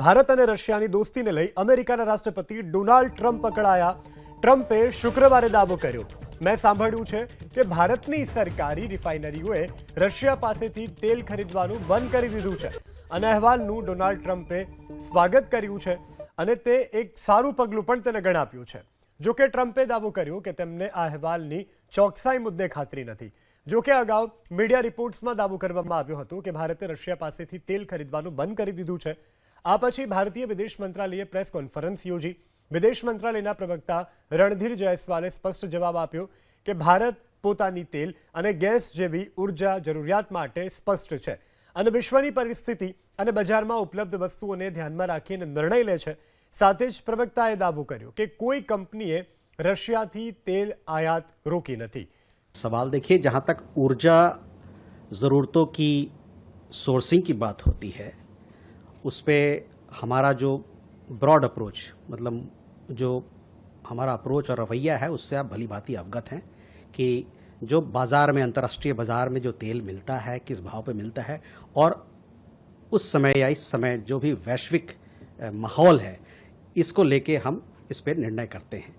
ભારત અને રશિયાની દોસ્તીને લઈ અમેરિકાના રાષ્ટ્રપતિ ડોનાલ્ડ ટ્રમ્પ પકડાયા. ટ્રમ્પે શુક્રવારે દાવો કર્યો, મેં સાંભળ્યું છે કે ભારતની સરકારી રિફાઇનરીઓએ રશિયા પાસેથી તેલ ખરીદવાનું બંધ કરી દીધું છે અને અહેવાલનું ડોનાલ્ડ ટ્રમ્પે સ્વાગત કર્યું છે અને તે એક સારું પગલું પણ તેને ગણાવ્યું છે. જોકે ટ્રમ્પે દાવો કર્યો કે તેમને આ અહેવાલની ચોકસાઈ મુદ્દે ખાતરી નથી. જોકે અગાઉ મીડિયા રિપોર્ટ્સમાં દાવો કરવામાં આવ્યો હતો કે ભારતે રશિયા પાસેથી તેલ ખરીદવાનું બંધ કરી દીધું છે. આ પછી ભારતીય વિદેશ મંત્રાલયે પ્રેસ કોન્ફરન્સ યોજી. વિદેશ મંત્રાલયના પ્રવક્તા રણધીર જયસ્વાલે સ્પષ્ટ જવાબ આપ્યો કે ભારત પોતાની તેલ અને ગેસ જેવી ઉર્જા જરૂરિયાત માટે સ્પષ્ટ છે અને વિશ્વની પરિસ્થિતિ અને બજારમાં ઉપલબ્ધ વસ્તુઓને ધ્યાનમાં રાખીને નિર્ણય લે છે. સાથે જ પ્રવક્તાએ દાવો કર્યો કે કોઈ કંપનીએ રશિયાથી તેલ આયાત રોકી નથી. सवाल देखिए, जहाँ तक ऊर्जा ज़रूरतों की सोर्सिंग की बात होती है उस पर हमारा जो ब्रॉड अप्रोच, मतलब जो हमारा अप्रोच और रवैया है उससे आप भली भांति अवगत हैं कि जो बाज़ार में, अंतर्राष्ट्रीय बाज़ार में जो तेल मिलता है किस भाव पे मिलता है और उस समय या इस समय जो भी वैश्विक माहौल है इसको लेके हम इस पर निर्णय करते हैं.